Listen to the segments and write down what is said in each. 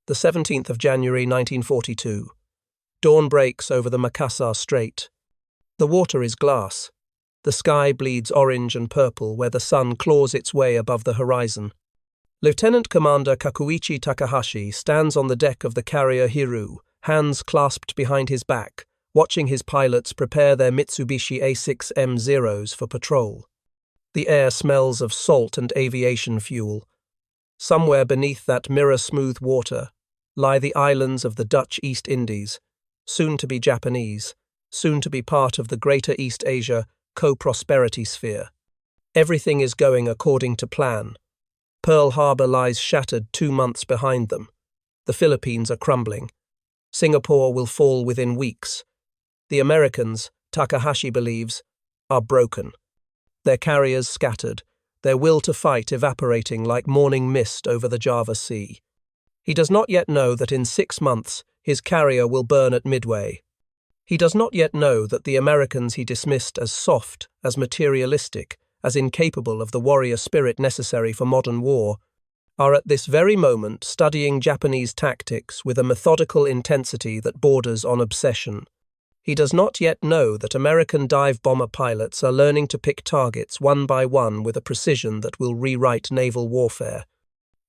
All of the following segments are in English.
the 17th of January 1942. Dawn breaks over the Makassar Strait. The water is glass. The sky bleeds orange and purple where the sun claws its way above the horizon. Lieutenant Commander Kakuichi Takahashi stands on the deck of the carrier Hiru, hands clasped behind his back, watching his pilots prepare their Mitsubishi A6M0s for patrol. The air smells of salt and aviation fuel. Somewhere beneath that mirror-smooth water lie the islands of the Dutch East Indies, soon to be Japanese, soon to be part of the Greater East Asia co-prosperity sphere. Everything is going according to plan. Pearl Harbor lies shattered 2 months behind them. The Philippines are crumbling. Singapore will fall within weeks. The Americans, Takahashi believes, are broken. Their carriers scattered, their will to fight evaporating like morning mist over the Java Sea. He does not yet know that in 6 months his carrier will burn at Midway. He does not yet know that the Americans he dismissed as soft, as materialistic, as incapable of the warrior spirit necessary for modern war, are at this very moment studying Japanese tactics with a methodical intensity that borders on obsession. He does not yet know that American dive bomber pilots are learning to pick targets one by one with a precision that will rewrite naval warfare.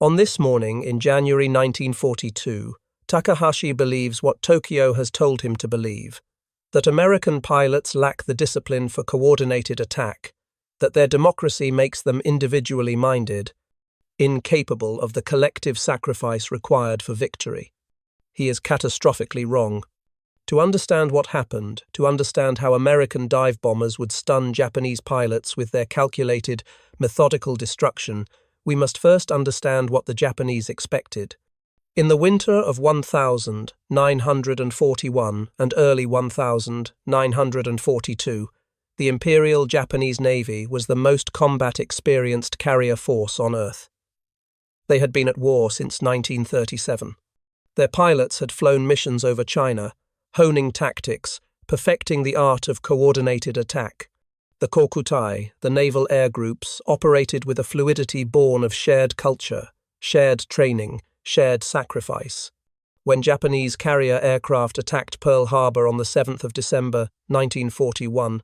On this morning in January 1942, Takahashi believes what Tokyo has told him to believe, that American pilots lack the discipline for coordinated attack, that their democracy makes them individually minded, incapable of the collective sacrifice required for victory. He is catastrophically wrong. To understand what happened, to understand how American dive bombers would stun Japanese pilots with their calculated, methodical destruction, we must first understand what the Japanese expected. In the winter of 1941 and early 1942, the Imperial Japanese Navy was the most combat-experienced carrier force on Earth. They had been at war since 1937. Their pilots had flown missions over China, honing tactics, perfecting the art of coordinated attack. The Kokutai, the naval air groups, operated with a fluidity born of shared culture, shared training, shared sacrifice. When Japanese carrier aircraft attacked Pearl Harbor on the 7th of December 1941,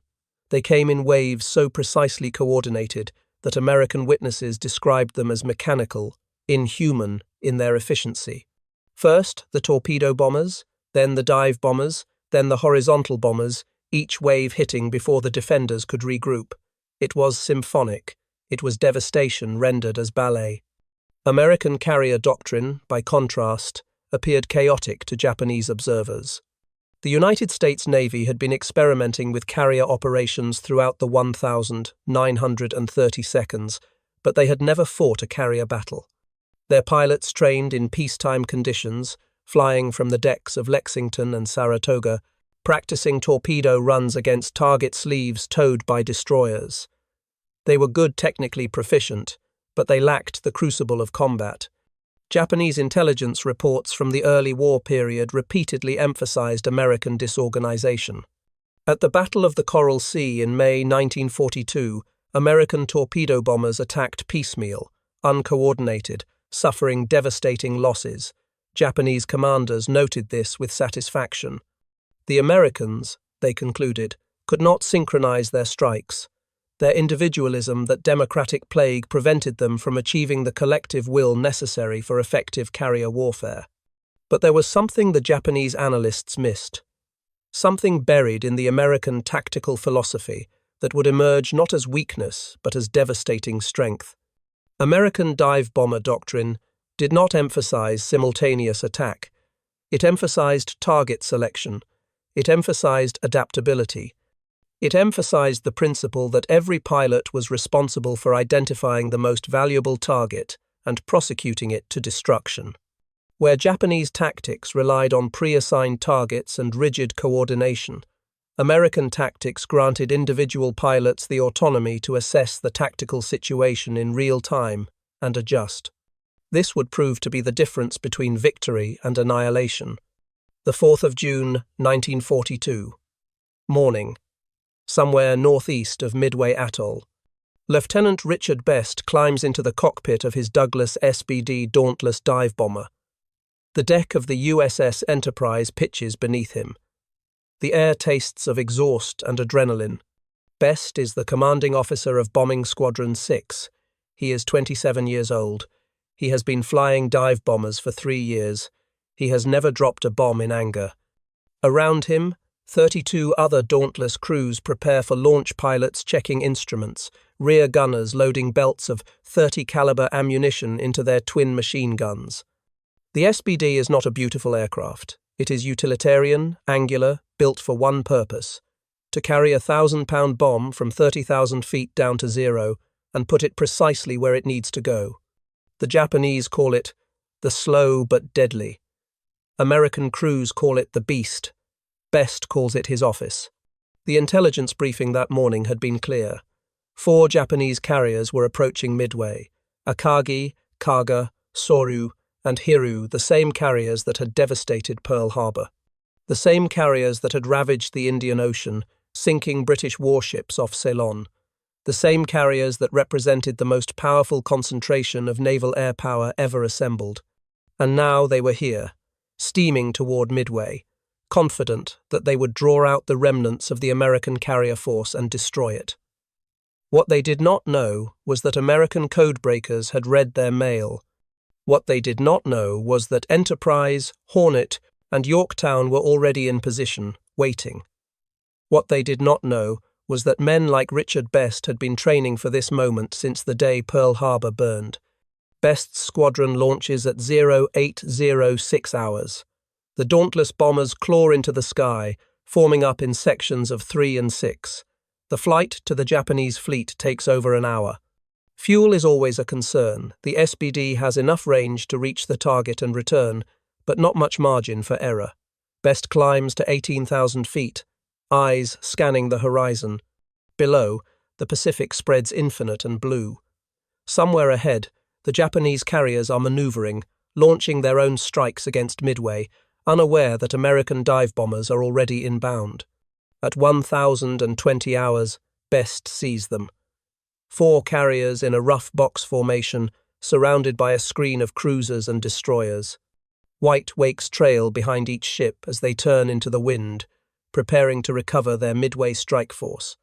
they came in waves so precisely coordinated that American witnesses described them as mechanical, inhuman in their efficiency. First, the torpedo bombers, then the dive bombers, then the horizontal bombers, each wave hitting before the defenders could regroup. It was symphonic. It was devastation rendered as ballet. American carrier doctrine, by contrast, appeared chaotic to Japanese observers. The United States Navy had been experimenting with carrier operations throughout the 1,930 seconds, but they had never fought a carrier battle. Their pilots trained in peacetime conditions, flying from the decks of Lexington and Saratoga, practicing torpedo runs against target sleeves towed by destroyers. They were good technically proficient, but they lacked the crucible of combat. Japanese intelligence reports from the early war period repeatedly emphasized American disorganization. At the Battle of the Coral Sea in May 1942, American torpedo bombers attacked piecemeal, uncoordinated, suffering devastating losses. Japanese commanders noted this with satisfaction. The Americans, they concluded, could not synchronize their strikes. Their individualism, that democratic plague, prevented them from achieving the collective will necessary for effective carrier warfare. But there was something the Japanese analysts missed. Something buried in the American tactical philosophy that would emerge not as weakness but as devastating strength. American dive bomber doctrine did not emphasize simultaneous attack. It emphasized target selection. It emphasized adaptability. It emphasized the principle that every pilot was responsible for identifying the most valuable target and prosecuting it to destruction. Where Japanese tactics relied on pre-assigned targets and rigid coordination, American tactics granted individual pilots the autonomy to assess the tactical situation in real time and adjust. This would prove to be the difference between victory and annihilation. The 4th of June, 1942. Morning. Somewhere northeast of Midway Atoll. Lieutenant Richard Best climbs into the cockpit of his Douglas SBD Dauntless dive bomber. The deck of the USS Enterprise pitches beneath him. The air tastes of exhaust and adrenaline. Best is the commanding officer of Bombing Squadron 6. He is 27 years old. He has been flying dive bombers for 3 years. He has never dropped a bomb in anger. Around him, 32 other Dauntless crews prepare for launch pilots checking instruments, rear gunners loading belts of 30 caliber ammunition into their twin machine guns. The SBD is not a beautiful aircraft. It is utilitarian, angular, built for one purpose: to carry a 1,000-pound bomb from 30,000 feet down to zero and put it precisely where it needs to go. The Japanese call it the slow but deadly. American crews call it the beast. Best calls it his office. The intelligence briefing that morning had been clear. 4 Japanese carriers were approaching Midway: Akagi, Kaga, Soru, and Hiru, the same carriers that had devastated Pearl Harbor. The same carriers that had ravaged the Indian Ocean, sinking British warships off Ceylon. The same carriers that represented the most powerful concentration of naval air power ever assembled. And now they were here, steaming toward Midway, confident that they would draw out the remnants of the American carrier force and destroy it. What they did not know was that American codebreakers had read their mail. What they did not know was that Enterprise, Hornet, and Yorktown were already in position, waiting. What they did not know was that men like Richard Best had been training for this moment since the day Pearl Harbor burned. Best's squadron launches at 0806 hours. The Dauntless bombers claw into the sky, forming up in sections of 3 and 6. The flight to the Japanese fleet takes over an hour. Fuel is always a concern. The SBD has enough range to reach the target and return, but not much margin for error. Best climbs to 18,000 feet, eyes scanning the horizon. Below, the Pacific spreads infinite and blue. Somewhere ahead, the Japanese carriers are maneuvering, launching their own strikes against Midway, unaware that American dive bombers are already inbound. At 1,020 hours, Best sees them. 4 carriers in a rough box formation, surrounded by a screen of cruisers and destroyers. White wakes trail behind each ship as they turn into the wind, preparing to recover their Midway strike force.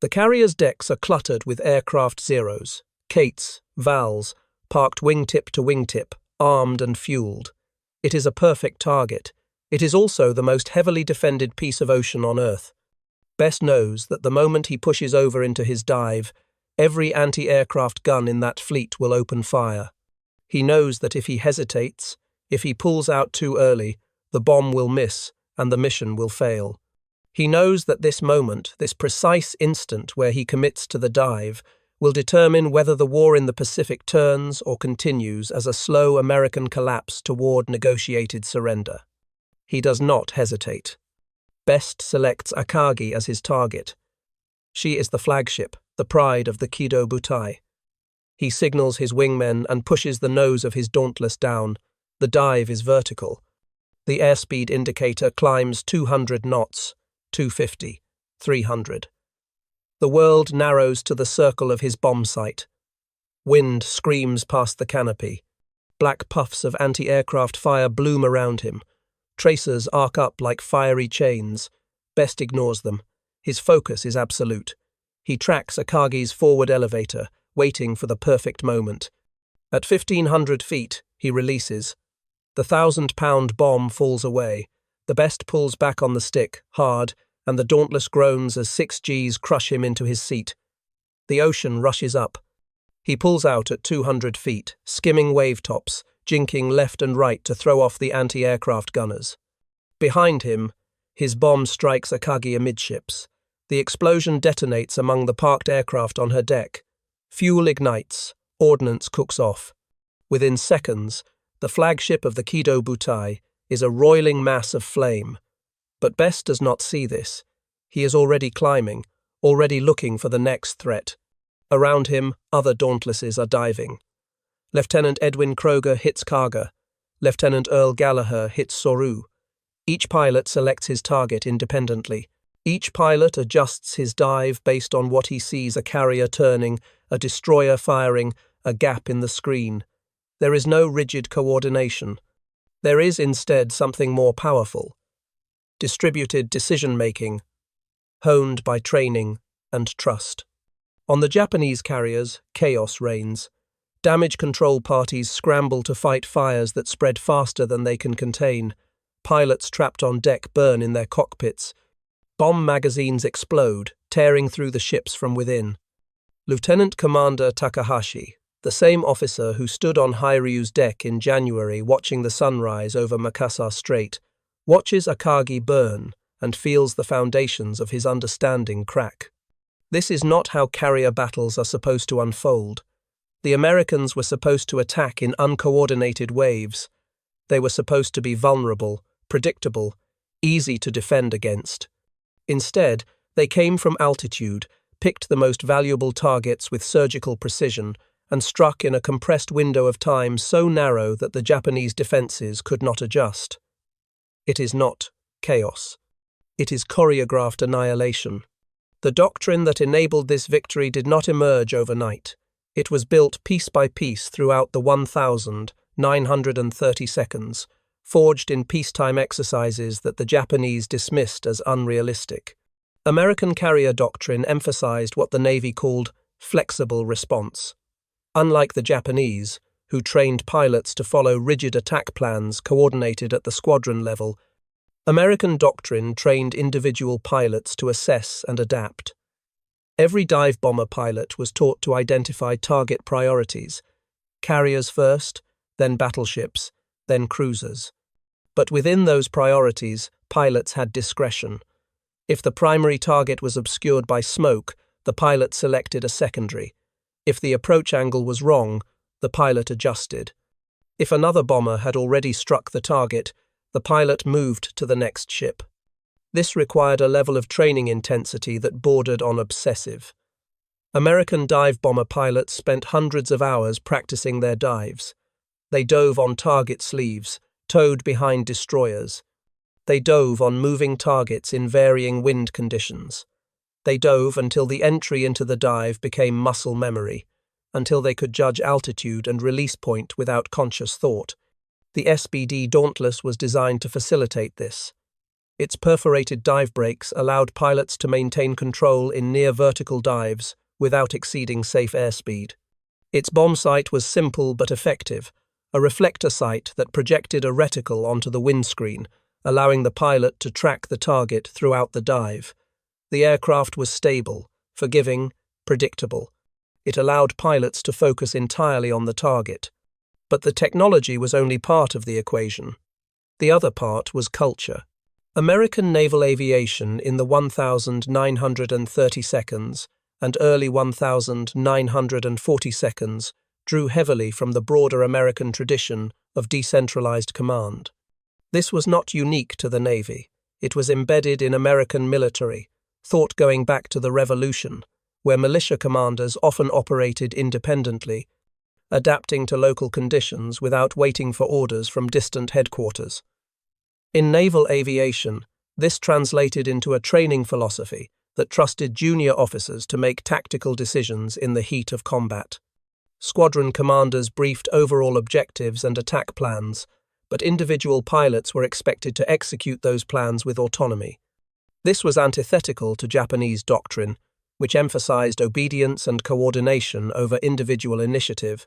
The carriers' decks are cluttered with aircraft Zeros, Kates, Vals, parked wingtip to wingtip, armed and fueled. It is a perfect target. It is also the most heavily defended piece of ocean on Earth. Best knows that the moment he pushes over into his dive, every anti-aircraft gun in that fleet will open fire. He knows that if he hesitates, if he pulls out too early, the bomb will miss and the mission will fail. He knows that this moment, this precise instant where he commits to the dive, will determine whether the war in the Pacific turns or continues as a slow American collapse toward negotiated surrender. He does not hesitate. Best selects Akagi as his target. She is the flagship, the pride of the Kido Butai. He signals his wingmen and pushes the nose of his Dauntless down. The dive is vertical. The airspeed indicator climbs 200 knots, 250, 300. The world narrows to the circle of his bomb sight. Wind screams past the canopy. Black puffs of anti-aircraft fire bloom around him. Tracers arc up like fiery chains. Best ignores them. His focus is absolute. He tracks Akagi's forward elevator, waiting for the perfect moment. At 1,500 feet, he releases. The 1,000-pound bomb falls away. The Best pulls back on the stick, hard, and the Dauntless groans as 6 Gs crush him into his seat. The ocean rushes up. He pulls out at 200 feet, skimming wave tops, jinking left and right to throw off the anti-aircraft gunners. Behind him, his bomb strikes Akagi amidships. The explosion detonates among the parked aircraft on her deck. Fuel ignites. Ordnance cooks off. Within seconds, the flagship of the Kido Butai is a roiling mass of flame. But Best does not see this. He is already climbing, already looking for the next threat. Around him, other Dauntlesses are diving. Lieutenant Edwin Kroger hits Kaga. Lieutenant Earl Gallagher hits Soru. Each pilot selects his target independently. Each pilot adjusts his dive based on what he sees: a carrier turning, a destroyer firing, a gap in the screen. There is no rigid coordination. There is instead something more powerful: distributed decision-making, honed by training and trust. On the Japanese carriers, chaos reigns. Damage control parties scramble to fight fires that spread faster than they can contain. Pilots trapped on deck burn in their cockpits. Bomb magazines explode, tearing through the ships from within. Lieutenant Commander Takahashi, the same officer who stood on Hairyu's deck in January watching the sunrise over Makassar Strait, watches Akagi burn and feels the foundations of his understanding crack. This is not how carrier battles are supposed to unfold. The Americans were supposed to attack in uncoordinated waves. They were supposed to be vulnerable, predictable, easy to defend against. Instead, they came from altitude, picked the most valuable targets with surgical precision, and struck in a compressed window of time so narrow that the Japanese defenses could not adjust. It is not chaos. It is choreographed annihilation. The doctrine that enabled this victory did not emerge overnight. It was built piece by piece throughout the 1,930 seconds, forged in peacetime exercises that the Japanese dismissed as unrealistic. American carrier doctrine emphasized what the Navy called flexible response. Unlike the Japanese, who trained pilots to follow rigid attack plans coordinated at the squadron level, American doctrine trained individual pilots to assess and adapt. Every dive bomber pilot was taught to identify target priorities: carriers first, then battleships, then cruisers. But within those priorities, pilots had discretion. If the primary target was obscured by smoke, the pilot selected a secondary. If the approach angle was wrong, the pilot adjusted. If another bomber had already struck the target, the pilot moved to the next ship. This required a level of training intensity that bordered on obsessive. American dive bomber pilots spent hundreds of hours practicing their dives. They dove on target sleeves, towed behind destroyers. They dove on moving targets in varying wind conditions. They dove until the entry into the dive became muscle memory, until they could judge altitude and release point without conscious thought. The SBD Dauntless was designed to facilitate this. Its perforated dive brakes allowed pilots to maintain control in near-vertical dives without exceeding safe airspeed. Its bomb sight was simple but effective, a reflector sight that projected a reticle onto the windscreen, allowing the pilot to track the target throughout the dive. The aircraft was stable, forgiving, predictable. It allowed pilots to focus entirely on the target. But the technology was only part of the equation. The other part was culture. American naval aviation in the 1,930 seconds and early 1,940 seconds drew heavily from the broader American tradition of decentralized command. This was not unique to the Navy. It was embedded in American military, thought going back to the Revolution, where militia commanders often operated independently, adapting to local conditions without waiting for orders from distant headquarters. In naval aviation, this translated into a training philosophy that trusted junior officers to make tactical decisions in the heat of combat. Squadron commanders briefed overall objectives and attack plans, but individual pilots were expected to execute those plans with autonomy. This was antithetical to Japanese doctrine, which emphasized obedience and coordination over individual initiative.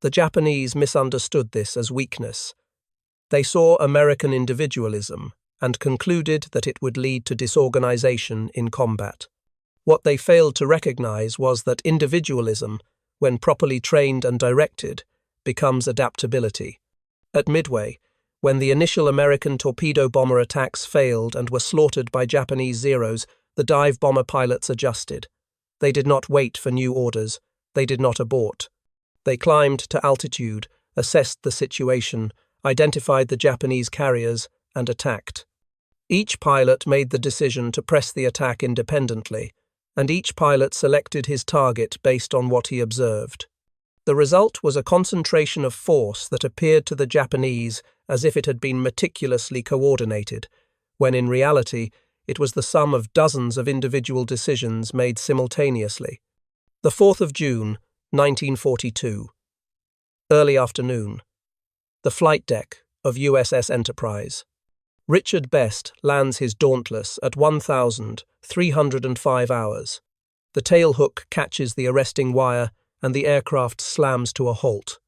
The Japanese misunderstood this as weakness. They saw American individualism and concluded that it would lead to disorganization in combat. What they failed to recognize was that individualism, when properly trained and directed, becomes adaptability. At Midway, when the initial American torpedo bomber attacks failed and were slaughtered by Japanese Zeros, the dive bomber pilots adjusted. They did not wait for new orders. They did not abort. They climbed to altitude, assessed the situation, identified the Japanese carriers, and attacked. Each pilot made the decision to press the attack independently, and each pilot selected his target based on what he observed. The result was a concentration of force that appeared to the Japanese as if it had been meticulously coordinated, when in reality it was the sum of dozens of individual decisions made simultaneously. The 4th of June, 1942. Early afternoon. The flight deck, of USS Enterprise. Richard Best lands his Dauntless at 1,305 hours. The tailhook catches the arresting wire and the aircraft slams to a halt.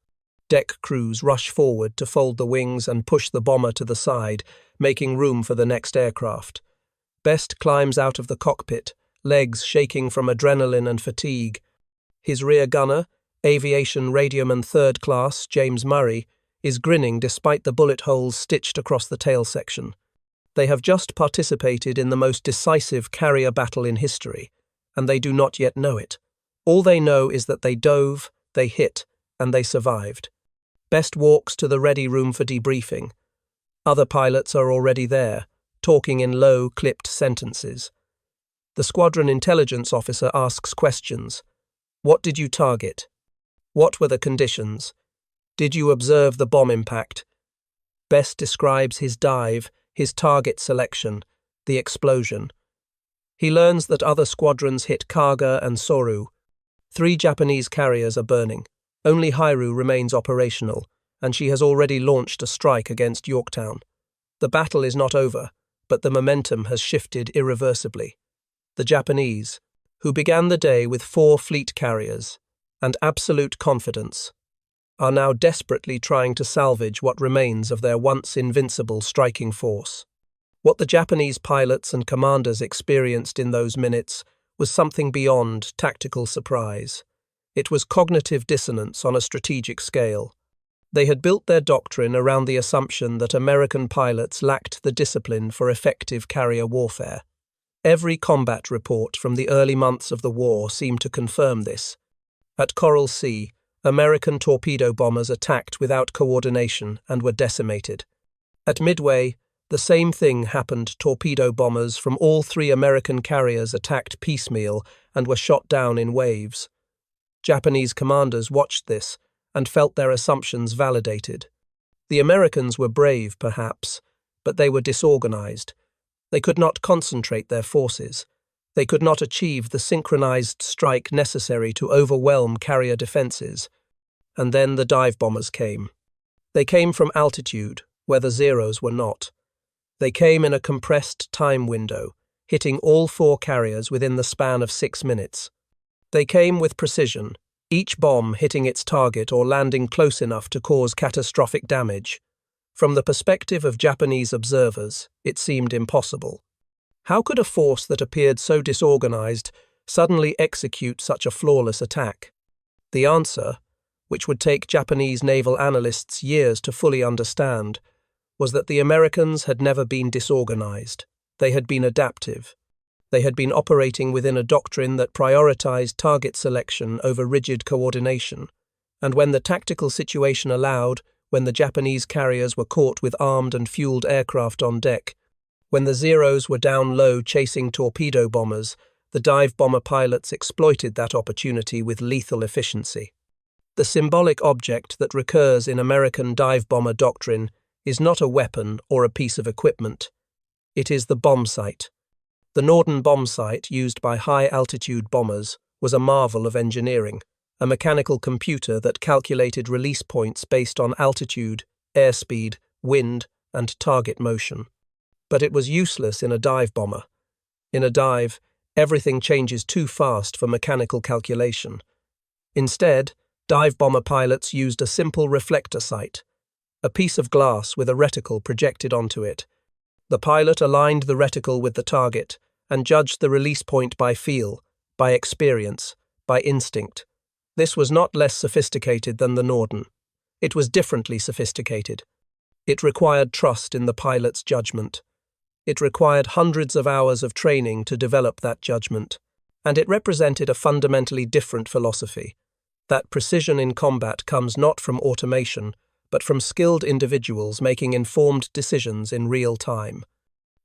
Deck crews rush forward to fold the wings and push the bomber to the side, making room for the next aircraft. Best climbs out of the cockpit, legs shaking from adrenaline and fatigue. His rear gunner, Aviation Radioman 3rd Class James Murray, is grinning despite the bullet holes stitched across the tail section. They have just participated in the most decisive carrier battle in history, and they do not yet know it. All they know is that they dove, they hit, and they survived. Best walks to the ready room for debriefing. Other pilots are already there, talking in low, clipped sentences. The squadron intelligence officer asks questions. What did you target? What were the conditions? Did you observe the bomb impact? Best describes his dive, his target selection, the explosion. He learns that other squadrons hit Kaga and Soru. 3 Japanese carriers are burning. Only Hairu remains operational, and she has already launched a strike against Yorktown. The battle is not over, but the momentum has shifted irreversibly. The Japanese, who began the day with 4 fleet carriers and absolute confidence, are now desperately trying to salvage what remains of their once invincible striking force. What the Japanese pilots and commanders experienced in those minutes was something beyond tactical surprise. It was cognitive dissonance on a strategic scale. They had built their doctrine around the assumption that American pilots lacked the discipline for effective carrier warfare. Every combat report from the early months of the war seemed to confirm this. At Coral Sea, American torpedo bombers attacked without coordination and were decimated. At Midway, the same thing happened. Torpedo bombers from all 3 American carriers attacked piecemeal and were shot down in waves. Japanese commanders watched this and felt their assumptions validated. The Americans were brave, perhaps, but they were disorganized. They could not concentrate their forces. They could not achieve the synchronized strike necessary to overwhelm carrier defenses. And then the dive bombers came. They came from altitude, where the Zeros were not. They came in a compressed time window, hitting all 4 carriers within the span of 6 minutes. They came with precision, each bomb hitting its target or landing close enough to cause catastrophic damage. From the perspective of Japanese observers, it seemed impossible. How could a force that appeared so disorganized suddenly execute such a flawless attack? The answer, which would take Japanese naval analysts years to fully understand, was that the Americans had never been disorganized. They had been adaptive. They had been operating within a doctrine that prioritized target selection over rigid coordination, and when the tactical situation allowed, when the Japanese carriers were caught with armed and fueled aircraft on deck, when the Zeros were down low chasing torpedo bombers, the dive bomber pilots exploited that opportunity with lethal efficiency. The symbolic object that recurs in American dive bomber doctrine is not a weapon or a piece of equipment. It is the bomb sight. The Norden bomb sight, used by high-altitude bombers, was a marvel of engineering, a mechanical computer that calculated release points based on altitude, airspeed, wind, and target motion. But it was useless in a dive bomber. In a dive, everything changes too fast for mechanical calculation. Instead, dive bomber pilots used a simple reflector sight, a piece of glass with a reticle projected onto it. The pilot aligned the reticle with the target and judged the release point by feel, by experience, by instinct. This was not less sophisticated than the Norden. It was differently sophisticated. It required trust in the pilot's judgment. It required hundreds of hours of training to develop that judgment, and it represented a fundamentally different philosophy. That precision in combat comes not from automation, but from skilled individuals making informed decisions in real time.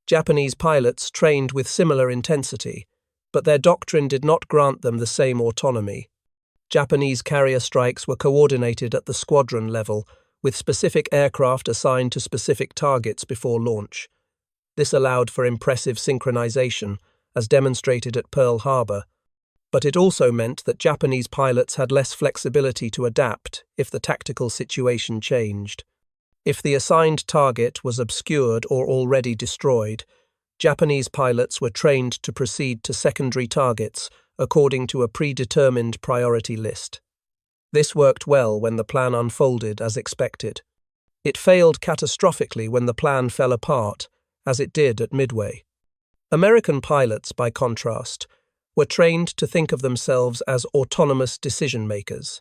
Japanese pilots trained with similar intensity, but their doctrine did not grant them the same autonomy. Japanese carrier strikes were coordinated at the squadron level, with specific aircraft assigned to specific targets before launch. This allowed for impressive synchronization, as demonstrated at Pearl Harbor, but it also meant that Japanese pilots had less flexibility to adapt if the tactical situation changed. If the assigned target was obscured or already destroyed, Japanese pilots were trained to proceed to secondary targets according to a predetermined priority list. This worked well when the plan unfolded as expected. It failed catastrophically when the plan fell apart, as it did at Midway. American pilots, by contrast, were trained to think of themselves as autonomous decision-makers.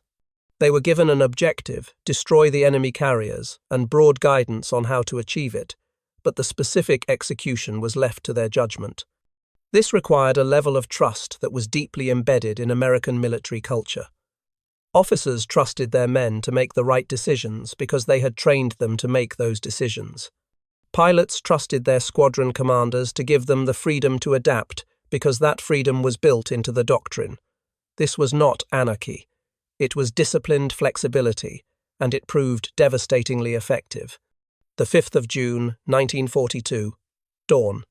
They were given an objective, destroy the enemy carriers, and broad guidance on how to achieve it, but the specific execution was left to their judgment. This required a level of trust that was deeply embedded in American military culture. Officers trusted their men to make the right decisions because they had trained them to make those decisions. Pilots trusted their squadron commanders to give them the freedom to adapt because that freedom was built into the doctrine. This was not anarchy. It was disciplined flexibility, and it proved devastatingly effective. The 5th of June, 1942. Dawn.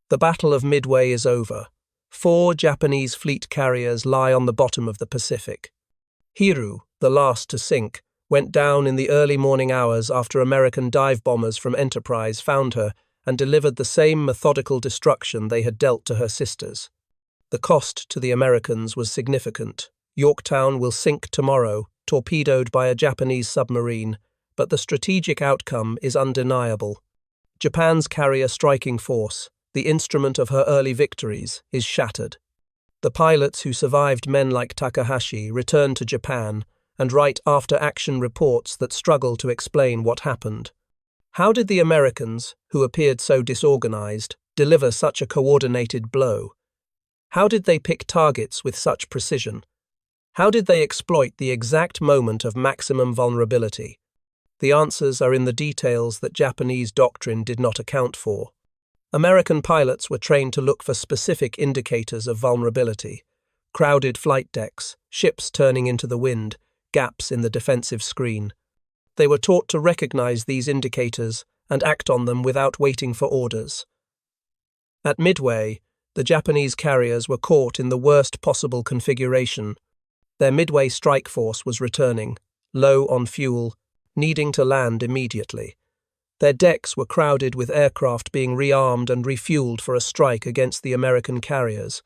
The Battle of Midway is over. 4 Japanese fleet carriers lie on the bottom of the Pacific. Hiru, the last to sink, went down in the early morning hours after American dive bombers from Enterprise found her and delivered the same methodical destruction they had dealt to her sisters. The cost to the Americans was significant. Yorktown will sink tomorrow, torpedoed by a Japanese submarine, but the strategic outcome is undeniable. Japan's carrier striking force, the instrument of her early victories, is shattered. The pilots who survived men like Takahashi return to Japan and write after-action reports that struggle to explain what happened. How did the Americans, who appeared so disorganized, deliver such a coordinated blow? How did they pick targets with such precision? How did they exploit the exact moment of maximum vulnerability? The answers are in the details that Japanese doctrine did not account for. American pilots were trained to look for specific indicators of vulnerability: crowded flight decks, ships turning into the wind, gaps in the defensive screen. They were taught to recognize these indicators and act on them without waiting for orders. At Midway, the Japanese carriers were caught in the worst possible configuration. Their Midway strike force was returning, low on fuel, needing to land immediately. Their decks were crowded with aircraft being rearmed and refueled for a strike against the American carriers.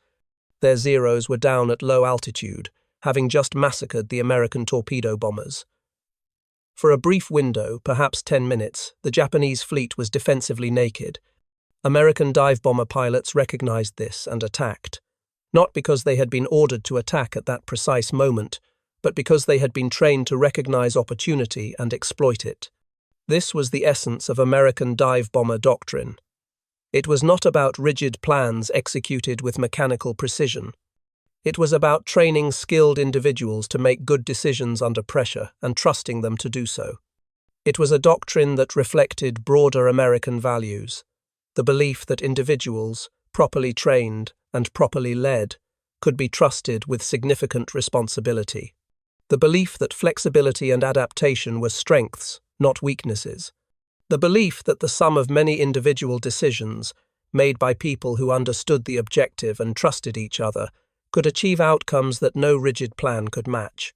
Their Zeros were down at low altitude, having just massacred the American torpedo bombers. For a brief window, perhaps 10 minutes, the Japanese fleet was defensively naked. American dive bomber pilots recognized this and attacked, not because they had been ordered to attack at that precise moment, but because they had been trained to recognize opportunity and exploit it. This was the essence of American dive bomber doctrine. It was not about rigid plans executed with mechanical precision. It was about training skilled individuals to make good decisions under pressure and trusting them to do so. It was a doctrine that reflected broader American values, the belief that individuals, properly trained and properly led, could be trusted with significant responsibility. The belief that flexibility and adaptation were strengths, not weaknesses. The belief that the sum of many individual decisions, made by people who understood the objective and trusted each other, could achieve outcomes that no rigid plan could match.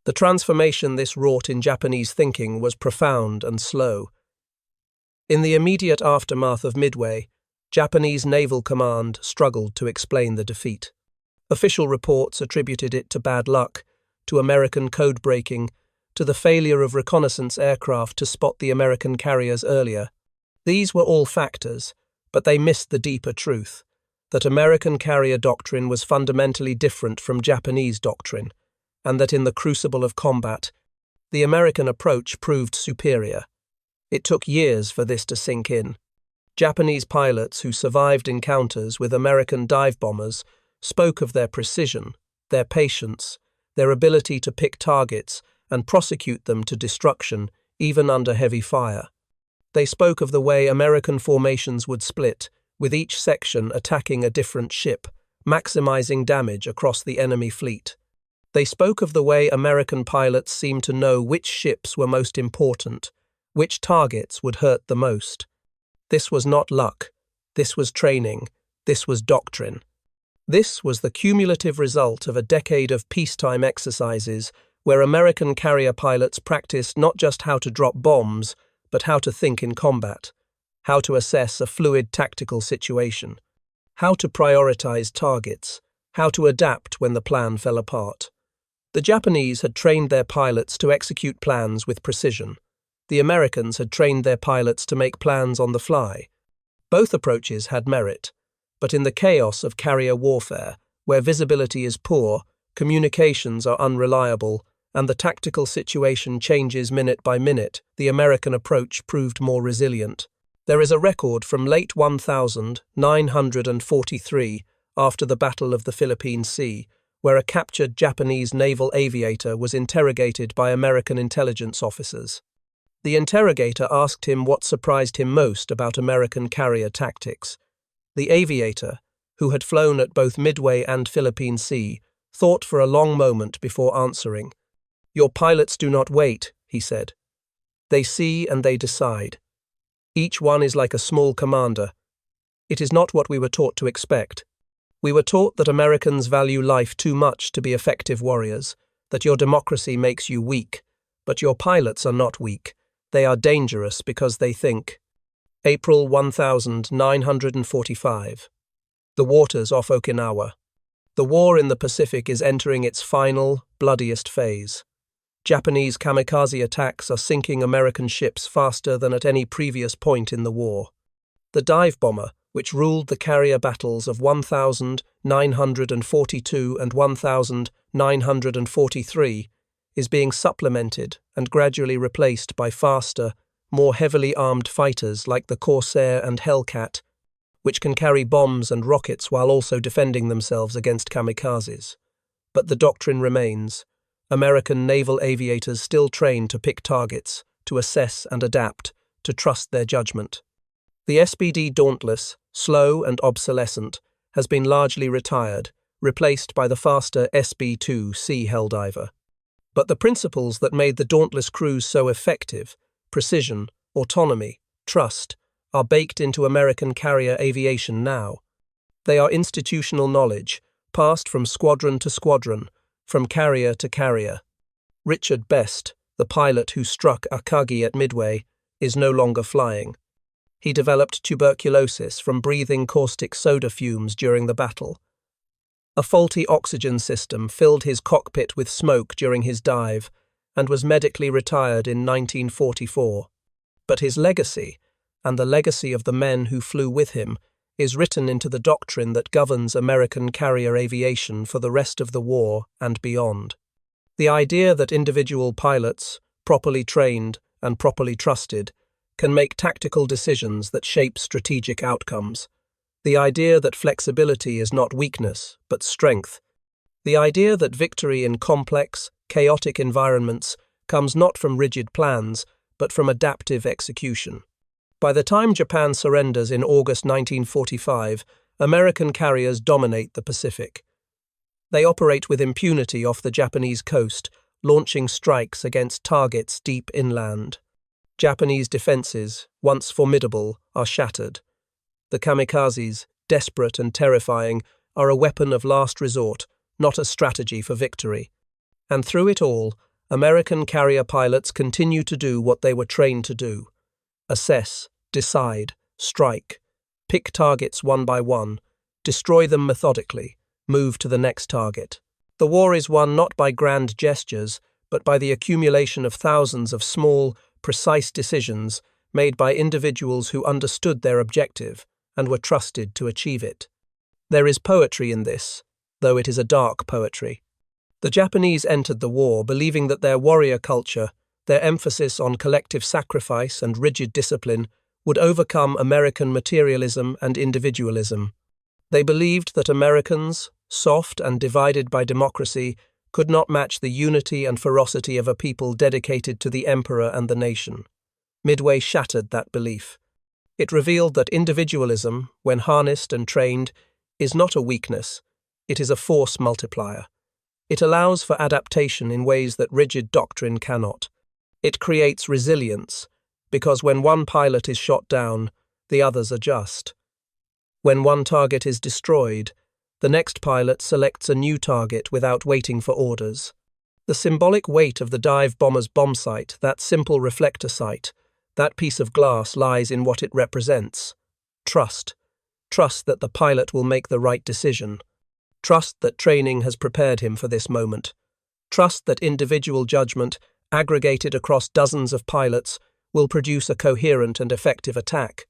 The transformation this wrought in Japanese thinking was profound and slow. In the immediate aftermath of Midway, Japanese Naval Command struggled to explain the defeat. Official reports attributed it to bad luck, to American code breaking, to the failure of reconnaissance aircraft to spot the American carriers earlier. These were all factors, but they missed the deeper truth, that American carrier doctrine was fundamentally different from Japanese doctrine, and that in the crucible of combat, the American approach proved superior. It took years for this to sink in. Japanese pilots who survived encounters with American dive bombers spoke of their precision, their patience, their ability to pick targets and prosecute them to destruction, even under heavy fire. They spoke of the way American formations would split, with each section attacking a different ship, maximizing damage across the enemy fleet. They spoke of the way American pilots seemed to know which ships were most important, which targets would hurt the most. This was not luck. This was training. This was doctrine. This was the cumulative result of a decade of peacetime exercises where American carrier pilots practiced not just how to drop bombs, but how to think in combat, how to assess a fluid tactical situation, how to prioritize targets, how to adapt when the plan fell apart. The Japanese had trained their pilots to execute plans with precision. The Americans had trained their pilots to make plans on the fly. Both approaches had merit, but in the chaos of carrier warfare, where visibility is poor, communications are unreliable, and the tactical situation changes minute by minute, the American approach proved more resilient. There is a record from late 1943, after the Battle of the Philippine Sea, where a captured Japanese naval aviator was interrogated by American intelligence officers. The interrogator asked him what surprised him most about American carrier tactics. The aviator, who had flown at both Midway and Philippine Sea, thought for a long moment before answering. "Your pilots do not wait," he said. "They see and they decide. Each one is like a small commander. It is not what we were taught to expect. We were taught that Americans value life too much to be effective warriors, that your democracy makes you weak, but your pilots are not weak. They are dangerous because they think." April 1945. The waters off Okinawa. The war in the Pacific is entering its final, bloodiest phase. Japanese kamikaze attacks are sinking American ships faster than at any previous point in the war. The dive bomber, which ruled the carrier battles of 1942 and 1943, is being supplemented and gradually replaced by faster, more heavily armed fighters like the Corsair and Hellcat, which can carry bombs and rockets while also defending themselves against kamikazes. But the doctrine remains. American naval aviators still train to pick targets, to assess and adapt, to trust their judgment. The SBD Dauntless, slow and obsolescent, has been largely retired, replaced by the faster SB-2 Sea Helldiver. But the principles that made the Dauntless cruise so effective, precision, autonomy, trust, are baked into American carrier aviation now. They are institutional knowledge, passed from squadron to squadron, from carrier to carrier. Richard Best, the pilot who struck Akagi at Midway, is no longer flying. He developed tuberculosis from breathing caustic soda fumes during the battle. A faulty oxygen system filled his cockpit with smoke during his dive and was medically retired in 1944. But his legacy, and the legacy of the men who flew with him, is written into the doctrine that governs American carrier aviation for the rest of the war and beyond. The idea that individual pilots, properly trained and properly trusted, can make tactical decisions that shape strategic outcomes. The idea that flexibility is not weakness, but strength. The idea that victory in complex, chaotic environments comes not from rigid plans, but from adaptive execution. By the time Japan surrenders in August 1945, American carriers dominate the Pacific. They operate with impunity off the Japanese coast, launching strikes against targets deep inland. Japanese defenses, once formidable, are shattered. The kamikazes, desperate and terrifying, are a weapon of last resort, not a strategy for victory. And through it all, American carrier pilots continue to do what they were trained to do: assess, decide, strike, pick targets one by one, destroy them methodically, move to the next target. The war is won not by grand gestures, but by the accumulation of thousands of small, precise decisions made by individuals who understood their objective and were trusted to achieve it. There is poetry in this, though it is a dark poetry. The Japanese entered the war believing that their warrior culture, their emphasis on collective sacrifice and rigid discipline, would overcome American materialism and individualism. They believed that Americans, soft and divided by democracy, could not match the unity and ferocity of a people dedicated to the emperor and the nation. Midway shattered that belief. It revealed that individualism, when harnessed and trained, is not a weakness, it is a force multiplier. It allows for adaptation in ways that rigid doctrine cannot. It creates resilience, because when one pilot is shot down, the others adjust. When one target is destroyed, the next pilot selects a new target without waiting for orders. The symbolic weight of the dive bomber's bomb sight, that simple reflector sight, That piece of glass lies in what it represents. Trust. Trust that the pilot will make the right decision. Trust that training has prepared him for this moment. Trust that individual judgment, aggregated across dozens of pilots, will produce a coherent and effective attack.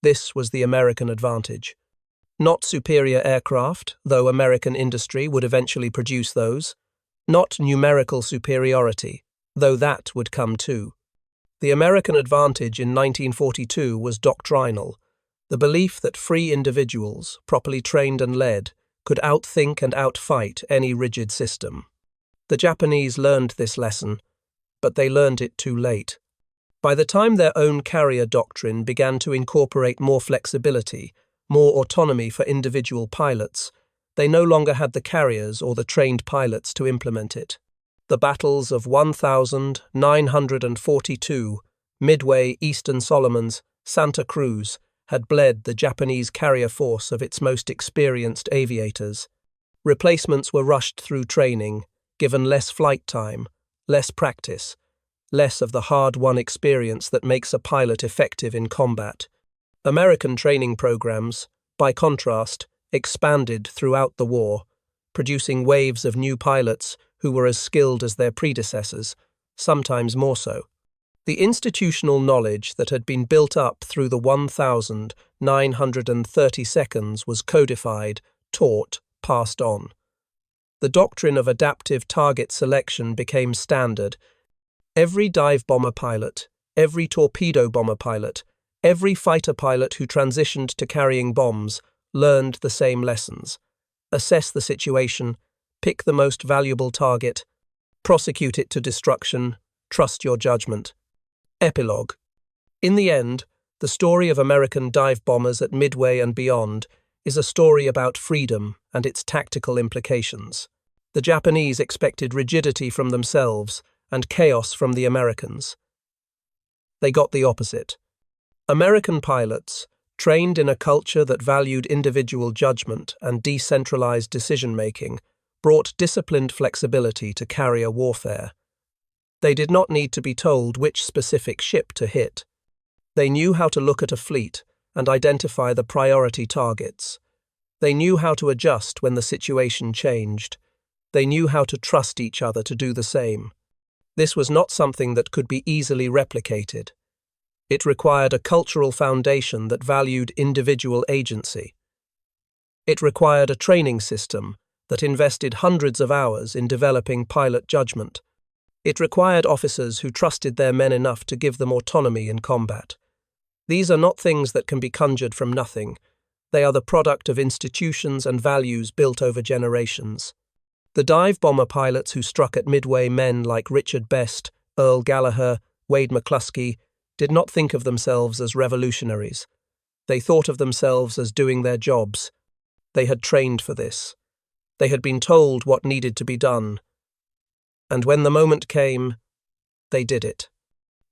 This was the American advantage. Not superior aircraft, though American industry would eventually produce those. Not numerical superiority, though that would come too. The American advantage in 1942 was doctrinal, the belief that free individuals, properly trained and led, could outthink and outfight any rigid system. The Japanese learned this lesson, but they learned it too late. By the time their own carrier doctrine began to incorporate more flexibility, more autonomy for individual pilots, they no longer had the carriers or the trained pilots to implement it. The battles of 1942, Midway, Eastern Solomons, Santa Cruz, had bled the Japanese carrier force of its most experienced aviators. Replacements were rushed through training, given less flight time, less practice, less of the hard-won experience that makes a pilot effective in combat. American training programs, by contrast, expanded throughout the war, producing waves of new pilots who were as skilled as their predecessors, sometimes more so. The institutional knowledge that had been built up through the 1,930 seconds was codified, taught, passed on. The doctrine of adaptive target selection became standard. Every dive bomber pilot, every torpedo bomber pilot, every fighter pilot who transitioned to carrying bombs learned the same lessons. Assess the situation, pick the most valuable target, prosecute it to destruction, trust your judgment. Epilogue. In the end, the story of American dive bombers at Midway and beyond is a story about freedom and its tactical implications. The Japanese expected rigidity from themselves and chaos from the Americans. They got the opposite. American pilots, trained in a culture that valued individual judgment and decentralized decision-making, brought disciplined flexibility to carrier warfare. They did not need to be told which specific ship to hit. They knew how to look at a fleet and identify the priority targets. They knew how to adjust when the situation changed. They knew how to trust each other to do the same. This was not something that could be easily replicated. It required a cultural foundation that valued individual agency. It required a training system that invested hundreds of hours in developing pilot judgment. It required officers who trusted their men enough to give them autonomy in combat. These are not things that can be conjured from nothing. They are the product of institutions and values built over generations. The dive bomber pilots who struck at Midway, men like Richard Best, Earl Gallagher, Wade McCluskey, did not think of themselves as revolutionaries. They thought of themselves as doing their jobs. They had trained for this. They had been told what needed to be done. And when the moment came, they did it.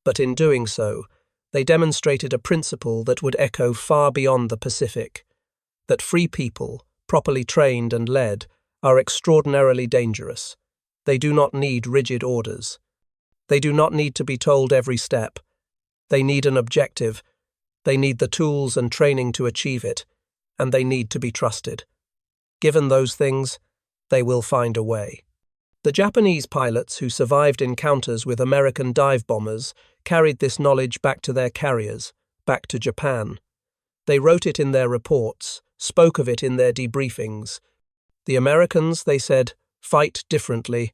But in doing so, they demonstrated a principle that would echo far beyond the Pacific, that free people, properly trained and led, are extraordinarily dangerous. They do not need rigid orders. They do not need to be told every step. They need an objective. They need the tools and training to achieve it, and they need to be trusted. Given those things, they will find a way. The Japanese pilots who survived encounters with American dive bombers carried this knowledge back to their carriers, back to Japan. They wrote it in their reports, spoke of it in their debriefings. The Americans, they said, fight differently.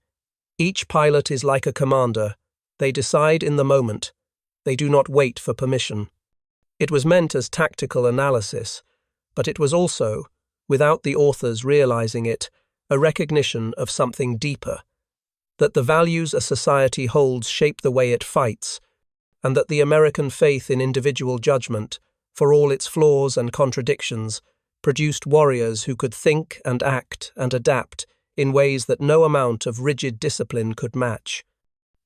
Each pilot is like a commander. They decide in the moment. They do not wait for permission. It was meant as tactical analysis, but it was also, without the authors realizing it, a recognition of something deeper, that the values a society holds shape the way it fights, and that the American faith in individual judgment, for all its flaws and contradictions, produced warriors who could think and act and adapt in ways that no amount of rigid discipline could match.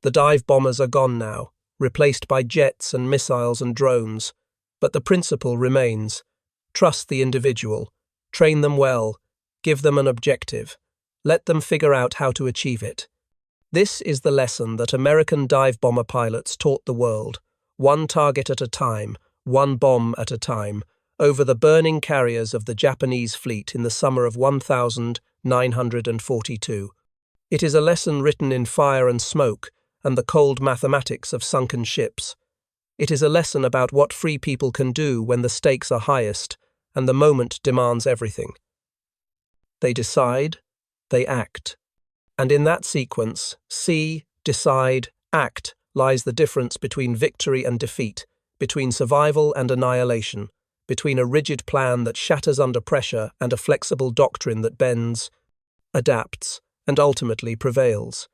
The dive bombers are gone now, replaced by jets and missiles and drones, but the principle remains. Trust the individual, train them well, give them an objective, let them figure out how to achieve it. This is the lesson that American dive bomber pilots taught the world, one target at a time, one bomb at a time, over the burning carriers of the Japanese fleet in the summer of 1942. It is a lesson written in fire and smoke and the cold mathematics of sunken ships. It is a lesson about what free people can do when the stakes are highest and the moment demands everything. They decide, they act. And in that sequence, see, decide, act, lies the difference between victory and defeat, between survival and annihilation, between a rigid plan that shatters under pressure and a flexible doctrine that bends, adapts, and ultimately prevails.